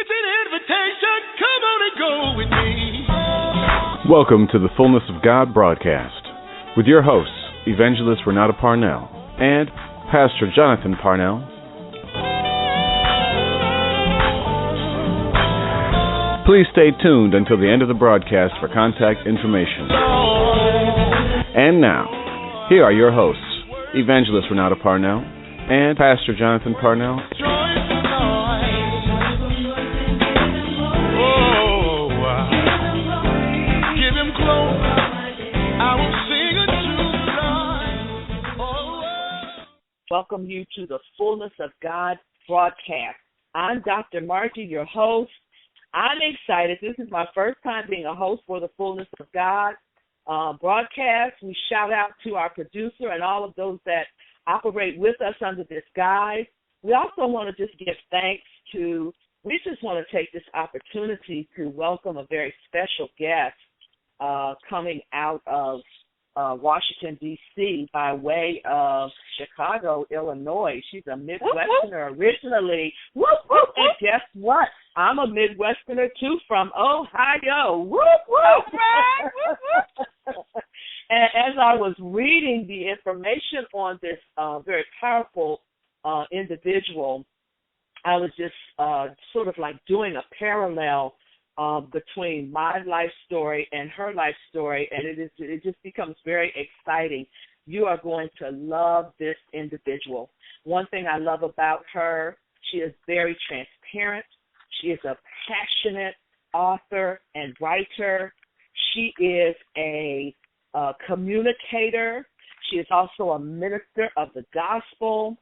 It's an invitation. Come on and go with me. Welcome to the Fullness of God broadcast with your hosts, Evangelist Renata Parnell and Pastor Jonathan Parnell. Please stay tuned until the end of the broadcast for contact information. And now, here are your hosts, Evangelist Renata Parnell and Pastor Jonathan Parnell. Welcome you to the Fullness of God broadcast. I'm Dr. Margie, your host. I'm excited. This is my first time being a host for the Fullness of God broadcast. We shout out to our producer and all of those that operate with us under this guise. We also want to just give thanks to, we just want to take this opportunity to welcome a very special guest coming out of Washington, D.C., by way of Chicago, Illinois. She's a Midwesterner originally. Whoop, whoop. And guess what? I'm a Midwesterner, too, from Ohio. Whoop, whoop. And as I was reading the information on this very powerful individual, I was just sort of like doing a parallel between my life story and her life story, and it just becomes very exciting. You are going to love this individual. One thing I love about her, she is very transparent. She is a passionate author and writer. She is a communicator. She is also a minister of the gospel.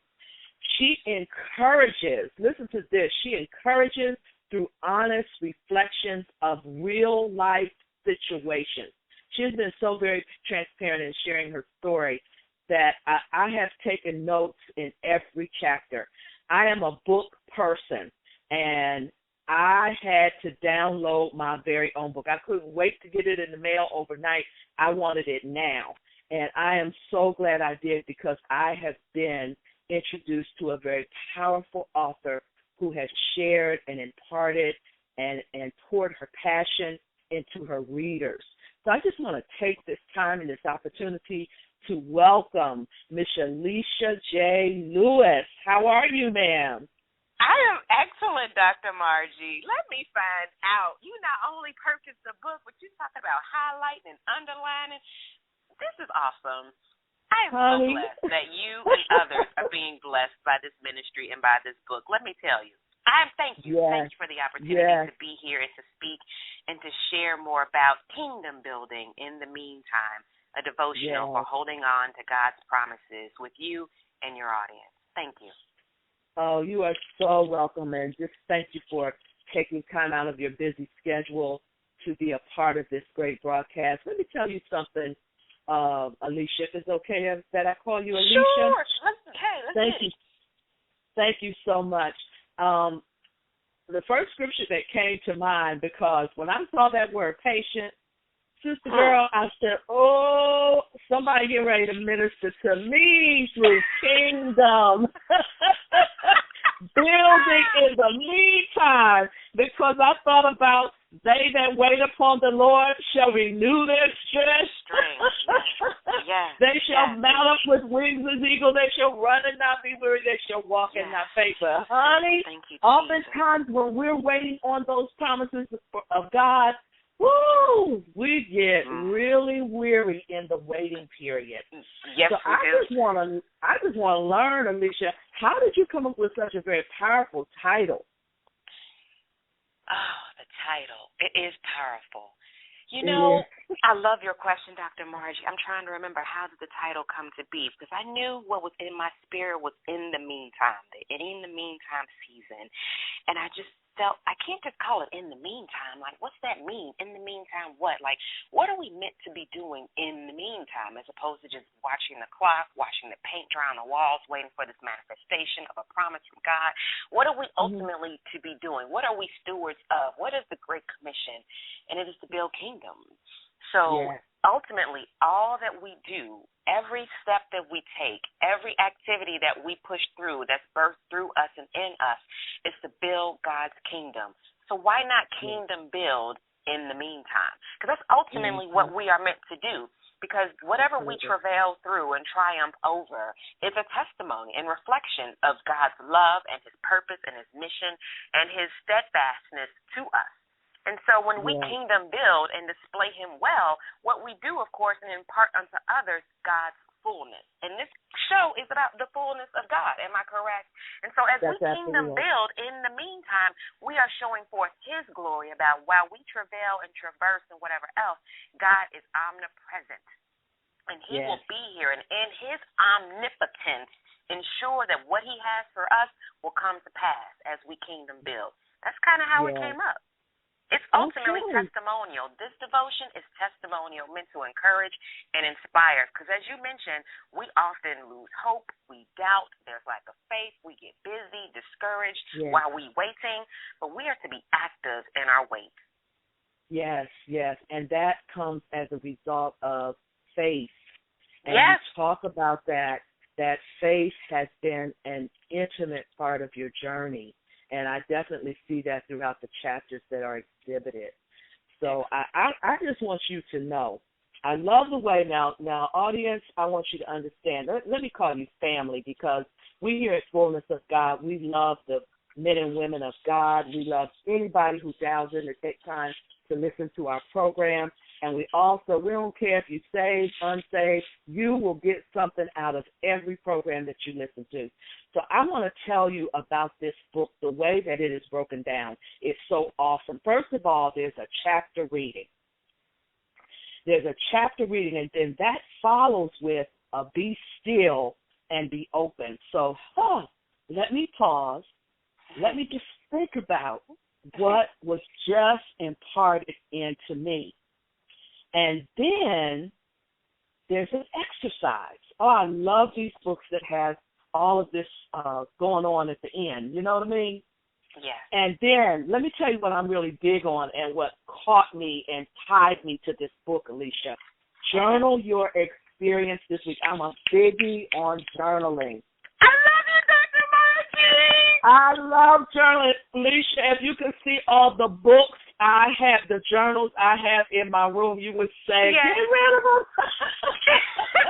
She encourages, listen to this, she encourages through honest reflections of real-life situations. She has been so very transparent in sharing her story that I have taken notes in every chapter. I am a book person, and I had to download my very own book. I couldn't wait to get it in the mail overnight. I wanted it now, and I am so glad I did because I have been introduced to a very powerful author who has shared and imparted and poured her passion into her readers. So I just want to take this time and this opportunity to welcome Miss Alicia J. Lewis. How are you, ma'am? I am excellent, Dr. Margie. Let me find out. You not only purchased the book, but you talk about highlighting and underlining. This is awesome. I am so blessed that you and others are being blessed by this ministry and by this book. Let me tell you, thank you. Yes. Thank you for the opportunity to be here and to speak and to share more about kingdom building in the meantime, a devotional for holding on to God's promises with you and your audience. Thank you. Oh, you are so welcome, and just thank you for taking time out of your busy schedule to be a part of this great broadcast. Let me tell you something. Alicia, if it's okay that I call you Alicia? Sure. Let's Thank you. Thank you so much. The first scripture that came to mind, because when I saw that word patient, sister girl, I said, oh, somebody get ready to minister to me through kingdom. Building in the meantime, because I thought about they that wait upon the Lord shall renew their strength. They shall mount up with wings as eagles. They shall run and not be weary. They shall walk and not faint. But honey, oftentimes when we're waiting on those promises of God, we get really weary in the waiting period. Yes, so I just want to learn, Alicia, how did you come up with such a very powerful title? Oh, the title. It is powerful. You know, I love your question, Dr. Margie. I'm trying to remember how did the title come to be, because I knew what was in my spirit was in the meantime, the in the meantime season. And I just felt I can't just call it in the meantime. Like, what's that mean? In the meantime, what? Like, what are we meant to be doing in the meantime, as opposed to just watching the clock, watching the paint dry on the walls, waiting for this manifestation of a promise from God? What are we ultimately to be doing? What are we stewards of? What is the Great Commission? And it is to build kingdom. So Yes. ultimately, all that we do, every step that we take, every activity that we push through that's birthed through us and in us is to build God's kingdom. So why not kingdom build in the meantime? Because that's ultimately what we are meant to do. Because whatever we travail through and triumph over is a testimony and reflection of God's love and his purpose and his mission and his steadfastness to us. And so when we kingdom build and display him well, what we do, of course, and impart unto others God's fullness. And this show is about the fullness of God. Am I correct? And so as we kingdom build, in the meantime, we are showing forth his glory about while we travail and traverse and whatever else, God is omnipresent. And he will be here. And in his omnipotence, ensure that what he has for us will come to pass as we kingdom build. That's kind of how it came up. It's ultimately testimonial. This devotion is testimonial, meant to encourage and inspire. Because as you mentioned, we often lose hope, we doubt, there's lack of faith, we get busy, discouraged while we waiting. But we are to be active in our wait. Yes, yes. And that comes as a result of faith. And you talk about that faith has been an intimate part of your journey. And I definitely see that throughout the chapters that are exhibited. So I just want you to know, I love the way, now audience, I want you to understand. Let me call you family, because we here at Fullness of God, we love the men and women of God. We love anybody who dials in to take time to listen to our program. And we don't care if you're saved, unsaved, you will get something out of every program that you listen to. So I want to tell you about this book, the way that it is broken down. It's so awesome. First of all, there's a chapter reading. And then that follows with a be still and be open. So let me pause. Let me just think about what was just imparted into me. And then there's an exercise. Oh, I love these books that have all of this going on at the end. You know what I mean? Yeah. And then let me tell you what I'm really big on and what caught me and tied me to this book, Alicia. Journal your experience this week. I'm a biggie on journaling. I love you, Dr. Margie. I love journaling. Alicia, if you can see all the books I have, the journals I have in my room, you would say, get rid of them.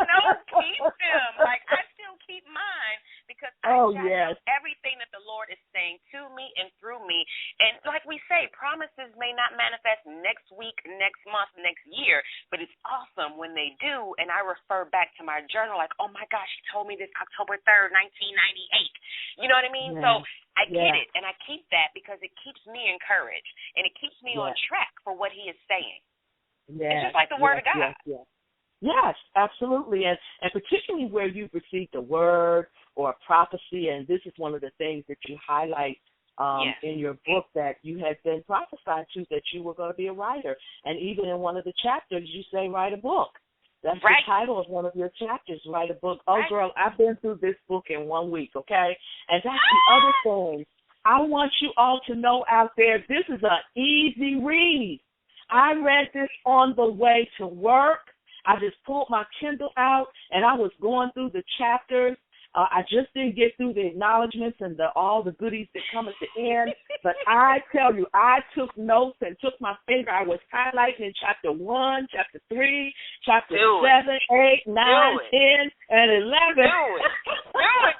No, keep them. Like, I still keep mine because I know everything that the Lord is saying to me and through me. And like we say, promises may not manifest next week, next month, next year, but it's awesome when they do. And I refer back to my journal like, oh, my gosh, he told me this October 3rd, 1998. You know what I mean? So I get it, and I keep that because it keeps me encouraged, and it keeps me on track for what he is saying. It's just like the Word of God. Yes, absolutely, and particularly where you've received a word or a prophecy, and this is one of the things that you highlight in your book, that you had been prophesied to, that you were going to be a writer. And even in one of the chapters, you say, write a book. That's the title of one of your chapters, write a book. Oh, girl, I've been through this book in 1 week, okay? And that's the other thing. I want you all to know out there, this is an easy read. I read this on the way to work. I just pulled my Kindle out, and I was going through the chapters. I just didn't get through the acknowledgments and all the goodies that come at the end. But I tell you, I took notes and took my finger. I was highlighting in chapter 1, chapter 3, chapter 7, 8, 9, 10, and 11. Do it,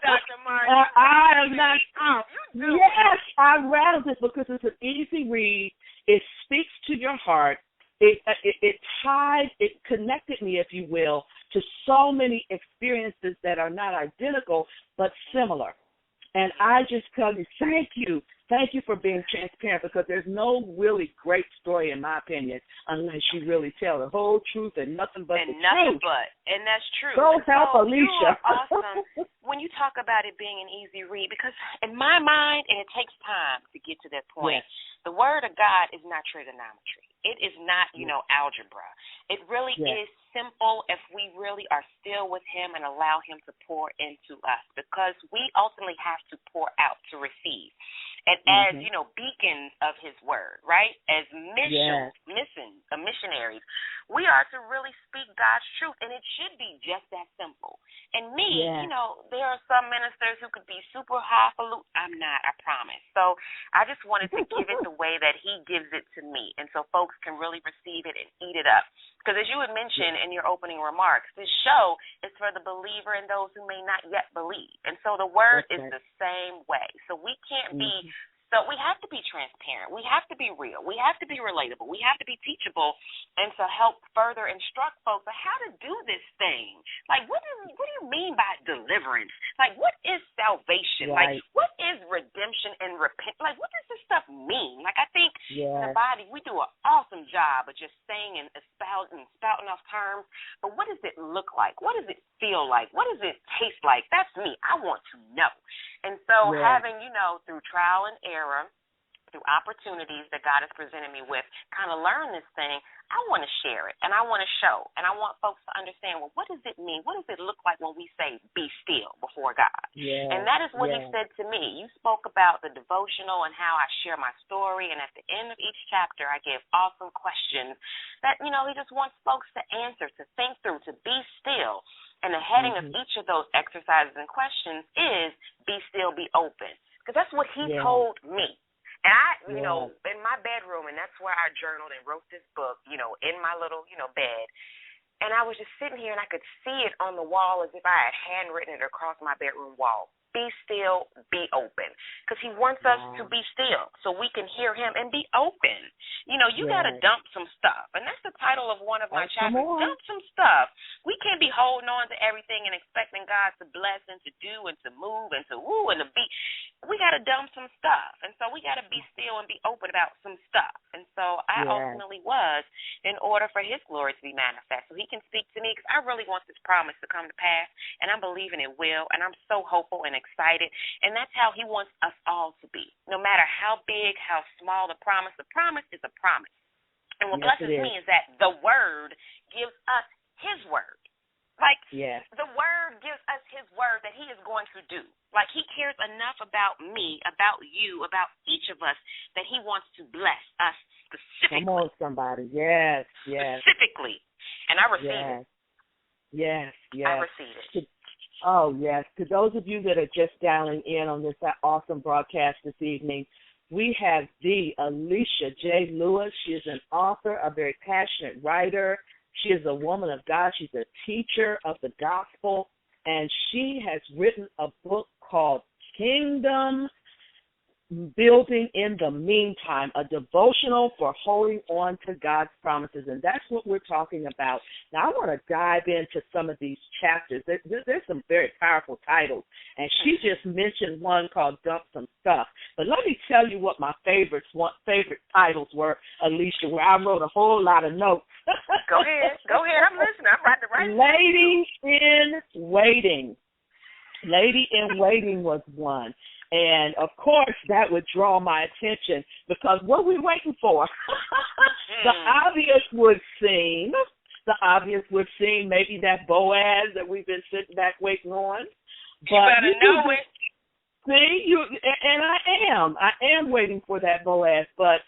Dr. Martin. I am not out. Yes, I read this because it's an easy read. It speaks to your heart. It connected me, if you will, to so many experiences that are not identical but similar. And I just tell you, thank you. Thank you for being transparent, because there's no really great story, in my opinion, unless you really tell the whole truth and nothing but the truth. And that's true. Go help Alicia. Awesome when you talk about it being an easy read, because in my mind, and it takes time to get to that point, the Word of God is not trigonometry. It is not, algebra. It really is simple if we really are still with him and allow him to pour into us, because we ultimately have to pour out to receive. And as, beacons of his word, right, as missionaries, We are to really speak God's truth, and it should be just that simple. And me, there are some ministers who could be super highfalutin. I'm not, I promise. So I just wanted to give it the way that he gives it to me, and so folks can really receive it and eat it up. Because as you had mentioned in your opening remarks, this show is for the believer and those who may not yet believe. And so the word is the same way. So we can't be So we have to be transparent. We have to be real. We have to be relatable. We have to be teachable, and to help further instruct folks on how to do this thing. Like, what do you mean by deliverance? Like, what is salvation? Right. Like, what is redemption and repent? Like, what does this stuff mean? Like, I think in the body we do an awesome job of just saying and spouting off terms, but what does it look like? What does it feel like? What does it taste like? That's me. I want to know. And so having, through trial and error, through opportunities that God has presented me with, kind of learn this thing, I want to share it, and I want to show, and I want folks to understand, well, what does it mean? What does it look like when we say, be still before God? Yeah. And that is what he said to me. You spoke about the devotional and how I share my story, and at the end of each chapter, I give awesome questions that, he just wants folks to answer, to think through, to be still. And the heading of each of those exercises and questions is be still, be open. Because that's what he told me. And I, in my bedroom, and that's where I journaled and wrote this book, in my little, bed. And I was just sitting here, and I could see it on the wall as if I had handwritten it across my bedroom wall. Be still, be open. Because he wants us to be still so we can hear him and be open. You got to dump some stuff. And that's the title of one of my chapters, Dump Some Stuff. We can't be holding on to everything and expecting God to bless and to do and to move and to woo and to be. We got to dump some stuff. And so we got to be still and be open about some stuff. And so I ultimately was in order for his glory to be manifest. So he can speak to me, because I really want this promise to come to pass, and I'm believing it will, and I'm so hopeful and excited. And that's how he wants us all to be. No matter how big, how small the promise is a promise. And what blesses me is that the word gives us his word. Like, the word gives us his word that he is going to do. Like, he cares enough about me, about you, about each of us, that he wants to bless us specifically. Come on, somebody. Yes. Specifically. And I receive it. Yes. I receive it. Oh, yes. To those of you that are just dialing in on this awesome broadcast this evening, we have the Alicia J. Lewis. She is an author, a very passionate writer. She is a woman of God. She's a teacher of the gospel, and she has written a book called Kingdom Building in the Meantime, a devotional for holding on to God's promises. And that's what we're talking about. Now, I want to dive into some of these chapters. There's some very powerful titles. And she just mentioned one called Dump Some Stuff. But let me tell you what my favorite titles were, Alicia, where I wrote a whole lot of notes. Go ahead. I'm listening. I'm right to write. Lady in Waiting. Lady in Waiting was one. And, of course, that would draw my attention, because what are we waiting for? The obvious would seem maybe that Boaz that we've been sitting back waiting on. But you better know it. See, and I am waiting for that Boaz. But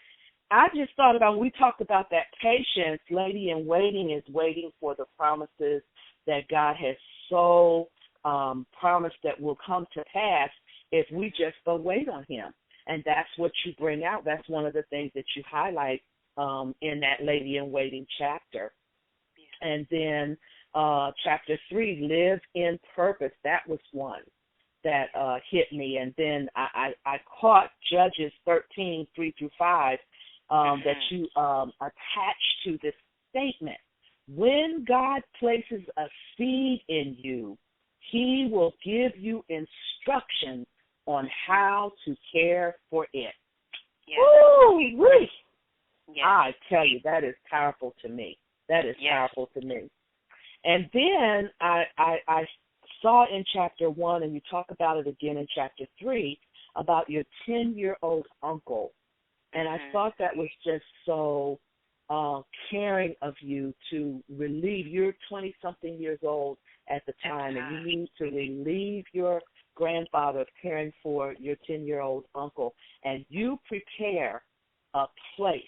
I just thought about, when we talked about that patience, Lady in Waiting is waiting for the promises that God has so promised that will come to pass if we just wait on him. And that's what you bring out. That's one of the things that you highlight in that Lady in Waiting chapter. Yeah. And then chapter 3, Live in Purpose. That was one that hit me. And then I caught Judges 13, 3-5, that you attached to this statement. When God places a seed in you, he will give you instructions on how to care for it. Yes. Woo! Yes. I tell you, that is powerful to me. Powerful to me. And then I saw in chapter 1, and you talk about it again in chapter 3, about your 10-year-old uncle. And I thought that was just so caring of you to relieve. You're 20-something years old at the time, and you need to relieve your grandfather of caring for your 10-year-old uncle, and you prepare a place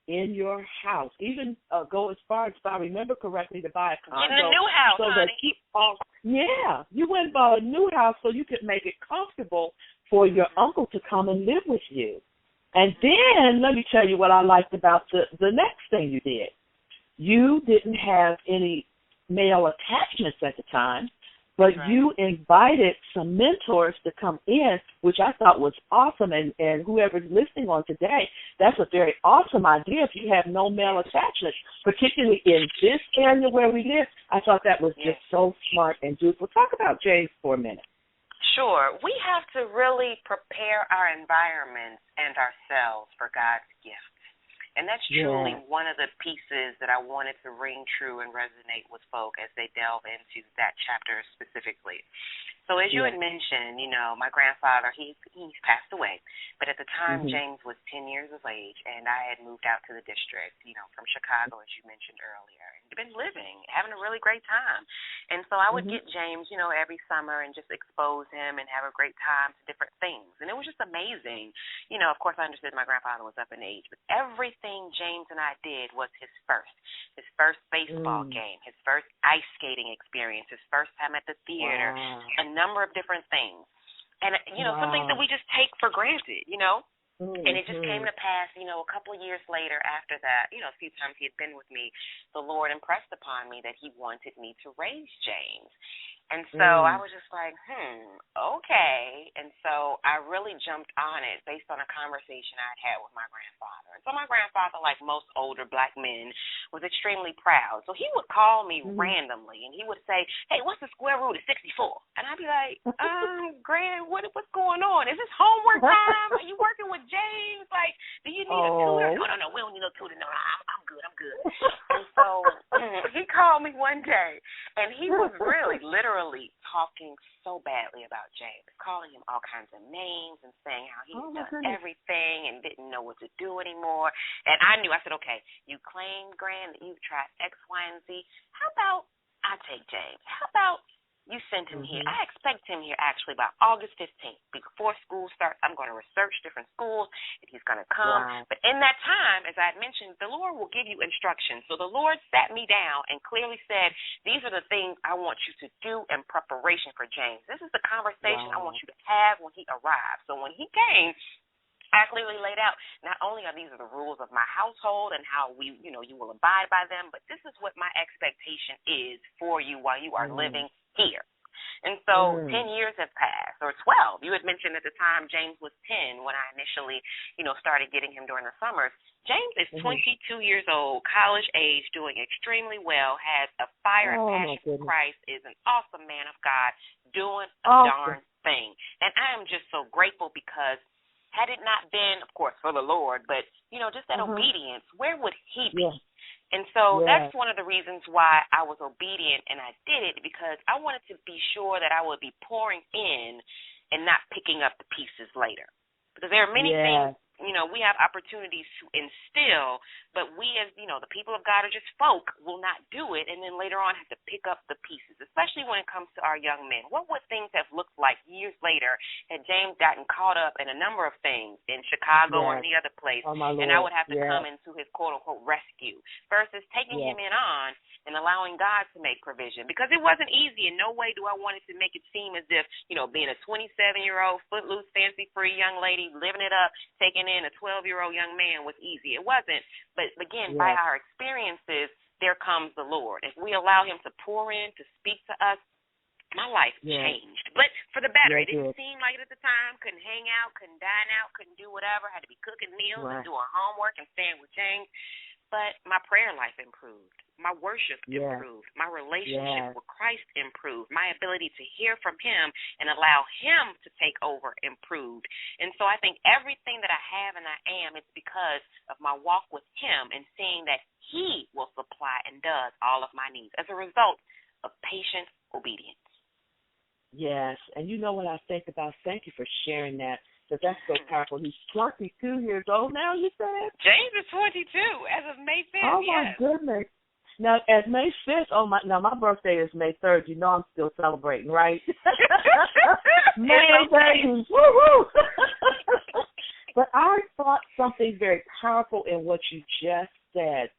in your house. Even go as far as, if I remember correctly, to buy a condo. In the new house, so honey. Yeah, you went and bought a new house so you could make it comfortable for your uncle to come and live with you. And then let me tell you what I liked about the next thing you did. You didn't have any male attachments at the time, but right. you invited some mentors to come in, which I thought was awesome. And whoever's listening on today, that's a very awesome idea if you have no male attachments, particularly in this area where we live. I thought that was just so smart and beautiful. Talk about James for a minute. Sure. We have to really prepare our environments and ourselves for God's gift. And that's truly one of the pieces that I wanted to ring true and resonate with folk as they delve into that chapter specifically. So as you had mentioned, my grandfather, he's passed away. But at the time, James was 10 years of age, and I had moved out to the district, from Chicago, as you mentioned earlier. And been living, having a really great time. And so I would get James, every summer and just expose him and have a great time to different things. And it was just amazing. Of course, I understood my grandfather was up in age, but everything James and I did was his first baseball game, his first ice skating experience, his first time at the theater, a number of different things. And, some things that we just take for granted, And it just came to pass, a couple of years later after that, a few times he had been with me, the Lord impressed upon me that he wanted me to raise James. And so I was just like, okay. And so I really jumped on it based on a conversation I'd had with my grandfather. And so my grandfather, like most older black men, was extremely proud. So he would call me randomly, and he would say, hey, what's the square root of 64? And I'd be like, Grand, what's going on? Is this homework time? Are you working with James? Like, do you need a tutor? No, we don't need no tutor. No, I'm good. And so he called me one day, and he was really, literally talking so badly about James, calling him all kinds of names and saying how he's done everything and didn't know what to do anymore. And I knew, I said, okay, you claim, Grand, that you've tried X, Y, and Z. How about I take James? How about you send him here? I expect him here actually by August 15th. Before school starts, I'm going to research different schools, and he's going to come. Wow. But in that time, as I had mentioned, the Lord will give you instructions. So the Lord sat me down and clearly said, these are the things I want you to do in preparation for James. This is the conversation I want you to have when he arrives. So when he came, I clearly laid out, not only are these the rules of my household and how you will abide by them, but this is what my expectation is for you while you are living here. And so 10 years have passed, or 12. You had mentioned at the time James was 10 when I initially, started getting him during the summers. James is 22 years old, college age, doing extremely well, has a fire and passion for Christ, is an awesome man of God, doing a darn thing. And I am just so grateful because had it not been, of course, for the Lord, but, just that obedience, where would he be? And so that's one of the reasons why I was obedient, and I did it because I wanted to be sure that I would be pouring in and not picking up the pieces later. Because there are many things, we have opportunities to instill, but we as, the people of God are just folk, will not do it, and then later on have to pick up the pieces, especially when it comes to our young men. What would things have looked like years later had James gotten caught up in a number of things in Chicago or any other place, and I would have to come into his quote-unquote rescue versus taking him in on and allowing God to make provision, because it wasn't easy. In no way do I want it to make it seem as if, being a 27-year-old, footloose, fancy-free young lady, living it up, taking in a 12-year-old young man was easy. It wasn't. But again, by our experiences, there comes the Lord. If we allow him to pour in, to speak to us, my life changed. But for the better. It didn't seem like it at the time. Couldn't hang out, couldn't dine out, couldn't do whatever. Had to be cooking meals and doing homework and staying with James. But my prayer life improved. My worship improved. My relationship with Christ improved. My ability to hear from him and allow him to take over improved. And so I think everything that I have and I am, it's because of my walk with him and seeing that he will supply and does all of my needs as a result of patient obedience. Yes, and you know what I think about? Thank you for sharing that. Because that's so powerful. He's 22 years old now, you said? James is 22 as of May 5th, Oh, my goodness. Now, at May 5th, my birthday is May 3rd. You know I'm still celebrating, right? May babies. Woo-hoo! But I thought something very powerful in what you just said,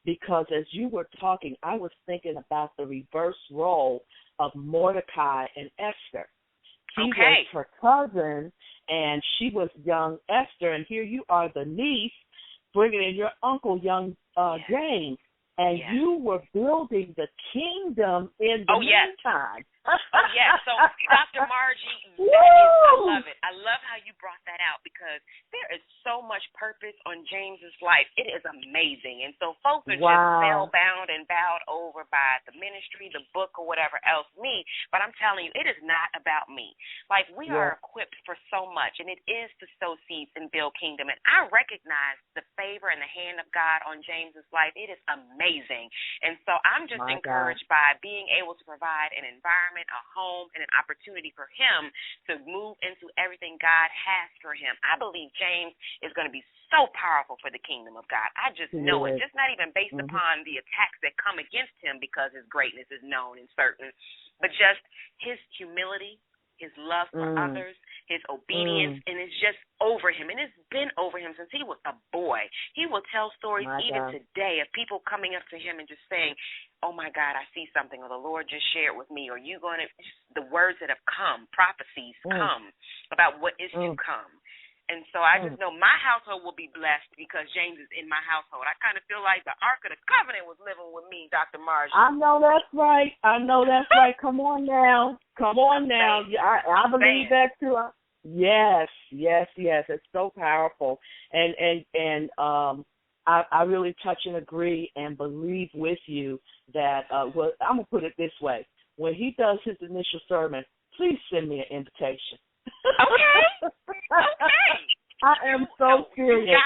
because as you were talking, I was thinking about the reverse role of Mordecai and Esther. He was her cousin, and she was young Esther, and here you are, the niece, bringing in your uncle, young James, and you were building the kingdom in the meantime. Oh, yeah. So, Dr. Margie, I love it. I love how you brought that out, because there is so much purpose on James's life. It is amazing. And so folks are just spellbound and bowed over by the ministry, the book, or whatever else, me. But I'm telling you, it is not about me. Like, we are equipped for so much, and it is to sow seeds and build kingdom. And I recognize the favor and the hand of God on James's life. It is amazing. And so I'm just encouraged by being able to provide an environment, a home, and an opportunity for him to move into everything God has for him. I believe James is going to be so powerful for the kingdom of God. I just know it. Just not even based upon the attacks that come against him because his greatness is known and certain, but just his humility, his love for others, his obedience, and it's just over him. And it's been over him since he was a boy. He will tell stories even today of people coming up to him and just saying, oh, my God, I see something, or the Lord just shared with me, or you going to, the words that have come, prophecies come about what is to come. And so I just know my household will be blessed because James is in my household. I kind of feel like the Ark of the Covenant was living with me, Dr. Margie. I know that's right. Come on now. I believe that too. Yes. It's so powerful. And I really touch and agree and believe with you that, I'm going to put it this way. When he does his initial sermon, please send me an invitation. Okay. I am so serious.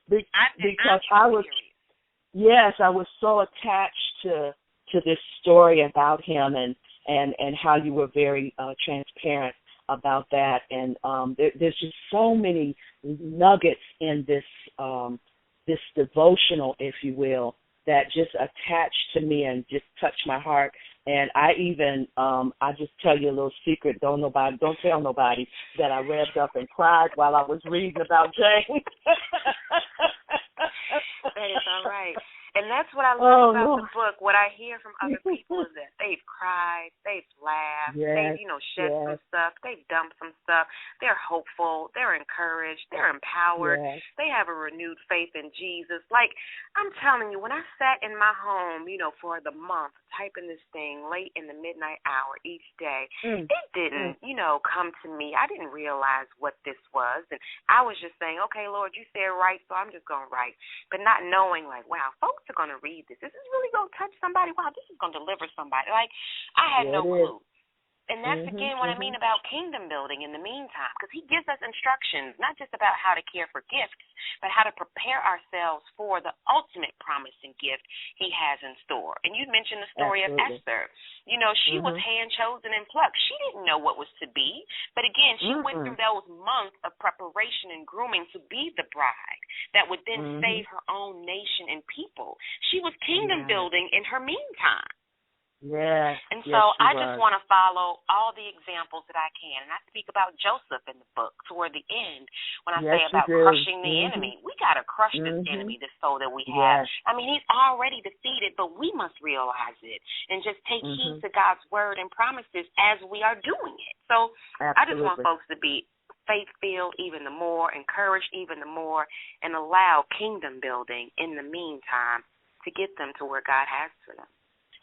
Because I was so attached to this story about him and how you were very transparent about that. And there's just so many nuggets in this devotional, if you will, that just attached to me and just touched my heart. And I even, I just tell you a little secret, don't tell nobody that I revved up and cried while I was reading about James. That is all right. And that's what I love about the book. What I hear from other people is that they've cried, they've laughed, they've, shed some stuff, they've dumped some stuff. They're hopeful, they're encouraged, they're empowered. They have a renewed faith in Jesus. Like, I'm telling you, when I sat in my home, for the month, typing this thing late in the midnight hour each day, it didn't, come to me. I didn't realize what this was. And I was just saying, okay, Lord, you said write, so I'm just going to write. But not knowing, like, wow, folks are going to read this. This is really going to touch somebody. Wow, this is going to deliver somebody. Like, I had no clue. And that's, again, what I mean about kingdom building in the meantime, because he gives us instructions, not just about how to care for gifts, but how to prepare ourselves for the ultimate promise and gift he has in store. And you mentioned the story of Esther. She was hand-chosen and plucked. She didn't know what was to be, but, again, she went through those months of preparation and grooming to be the bride that would then save her own nation and people. She was kingdom building in her meantime. Yes. And so I just want to follow all the examples that I can. And I speak about Joseph in the book toward the end when I say about crushing the enemy. We got to crush this enemy, this foe that we have. I mean, he's already defeated, but we must realize it and just take heed to God's word and promises as we are doing it. So I just want folks to be faith-filled even the more, encouraged even the more, and allow kingdom building in the meantime to get them to where God has for them.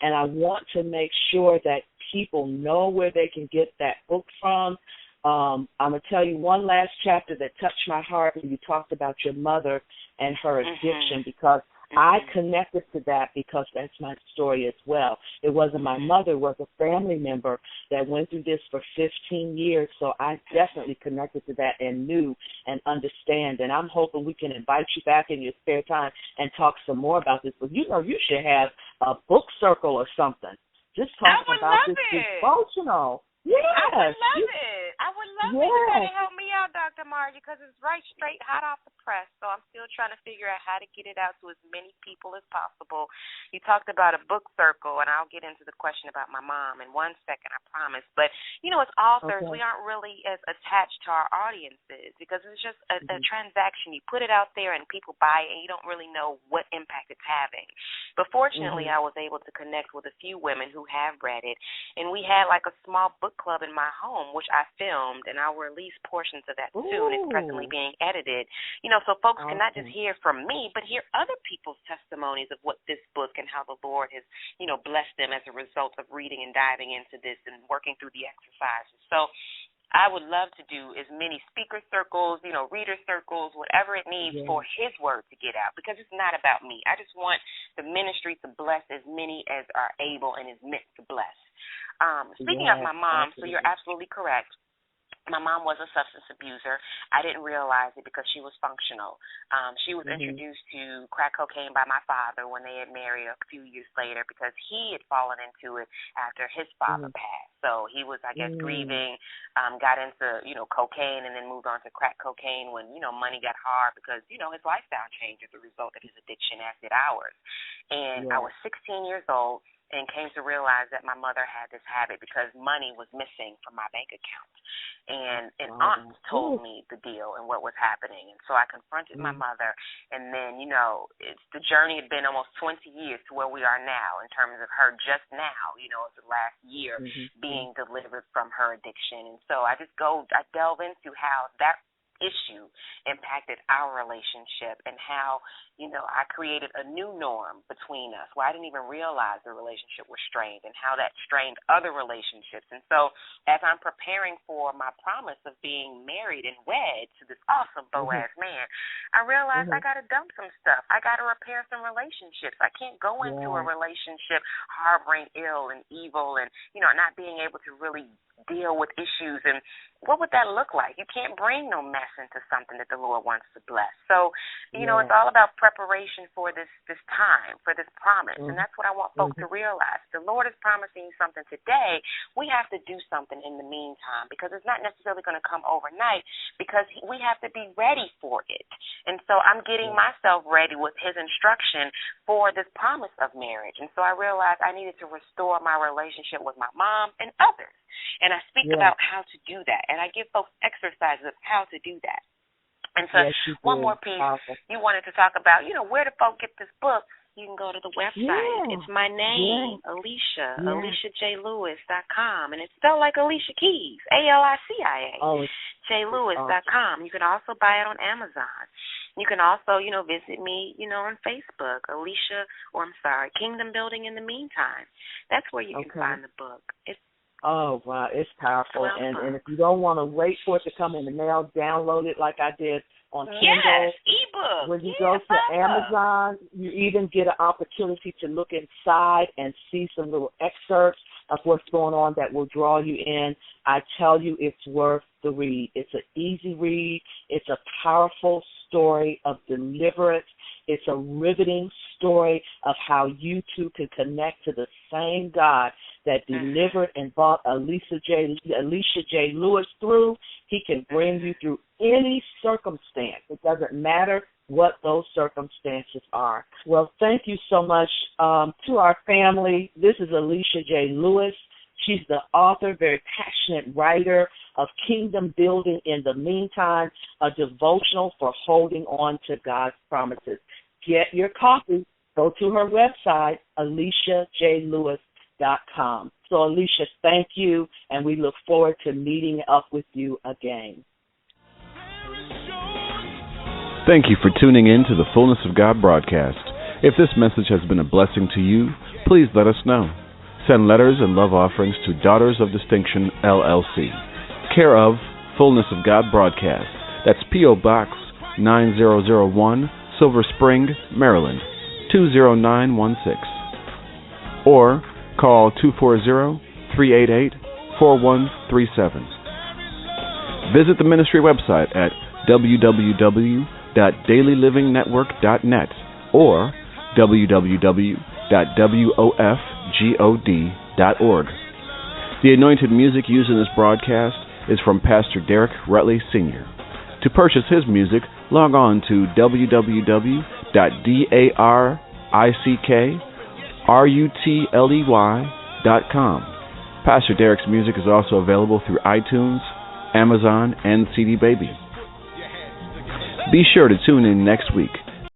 And I want to make sure that people know where they can get that book from. I'm going to tell you one last chapter that touched my heart when you talked about your mother and her addiction, because I connected to that because that's my story as well. It wasn't my mother, it was a family member that went through this for 15 years, so I definitely connected to that and knew and understand. And I'm hoping we can invite you back in your spare time and talk some more about this. But, you should have a book circle or something. Just talking about this devotional. Yes. I would love it. I would love it. You got to help me out, Dr. Margie, because it's right straight hot off the press, so I'm still trying to figure out how to get it out to as many people as possible. You talked about a book circle, and I'll get into the question about my mom in 1 second, I promise. But, as authors, we aren't really as attached to our audiences because it's just a transaction. You put it out there and people buy it, and you don't really know what impact it's having. But fortunately, I was able to connect with a few women who have read it, and we had like a small book club in my home, which I filmed, and I'll release portions of that soon. It's presently being edited, so folks can not just hear from me, but hear other people's testimonies of what this book and how the Lord has, blessed them as a result of reading and diving into this and working through the exercises. So I would love to do as many speaker circles, reader circles, whatever it needs for his word to get out, because it's not about me. I just want the ministry to bless as many as are able and is meant to bless. Speaking of my mom, so you're absolutely correct. My mom was a substance abuser. I didn't realize it because she was functional. She was introduced to crack cocaine by my father when they had married a few years later because he had fallen into it after his father passed. So he was, I guess, grieving, got into, cocaine and then moved on to crack cocaine when, money got hard because, his lifestyle changed as a result of his addiction, as did ours. And I was 16 years old and came to realize that my mother had this habit because money was missing from my bank account. And an aunt told me the deal and what was happening. And so I confronted my mother. And then, the journey had been almost 20 years to where we are now in terms of her just now, the last year being delivered from her addiction. And so I delve into how that issue impacted our relationship and how, I created a new norm between us where I didn't even realize the relationship was strained and how that strained other relationships. And so as I'm preparing for my promise of being married and wed to this awesome Boaz man, I realized I got to dump some stuff. I got to repair some relationships. I can't go into a relationship harboring ill and evil and, not being able to really deal with issues. And what would that look like? You can't bring no mess into something that the Lord wants to bless. So, it's all about preparation for this time, for this promise. And that's what I want folks to realize. The Lord is promising you something today. We have to do something in the meantime because it's not necessarily going to come overnight because we have to be ready for it. And so I'm getting myself ready with his instruction for this promise of marriage. And so I realized I needed to restore my relationship with my mom and others. And I speak about how to do that. And I give folks exercises of how to do that. And so one more piece, you wanted to talk about, where do folks get this book? You can go to the website. It's my name, Alicia, AliciaJLewis.com. And it's spelled like Alicia Keys, ALICIA, JLewis.com. You can also buy it on Amazon. You can also, visit me, on Facebook, Kingdom Building in the Meantime. That's where you can find the book. Oh, wow, it's powerful. And if you don't want to wait for it to come in the mail, download it like I did on Kindle. Yes, ebook. When you go to Amazon, you even get an opportunity to look inside and see some little excerpts of what's going on that will draw you in. I tell you, it's worth the read. It's an easy read. It's a powerful story of deliverance. It's a riveting story of how you two can connect to the same God that delivered and brought Alicia J. Lewis through. He can bring you through any circumstance. It doesn't matter what those circumstances are. Well, thank you so much to our family. This is Alicia J. Lewis. She's the author, very passionate writer of Kingdom Building in the Meantime, a devotional for holding on to God's promises. Get your copy. Go to her website, AliciaJLewis.com. So, Alicia, thank you, and we look forward to meeting up with you again. Thank you for tuning in to the Fullness of God broadcast. If this message has been a blessing to you, please let us know. Send letters and love offerings to Daughters of Distinction, LLC, care of Fullness of God broadcast. That's P.O. Box 9001, Silver Spring, Maryland, 20916. Or call 240-388-4137. Visit the ministry website at www.dailyliving.network.net or www.wofgod.org. The anointed music used in this broadcast is from Pastor Derek Rutley Sr. To purchase his music, log on to www.darickley.com. Pastor Derek's music is also available through iTunes, Amazon, and CD Baby. Be sure to tune in next week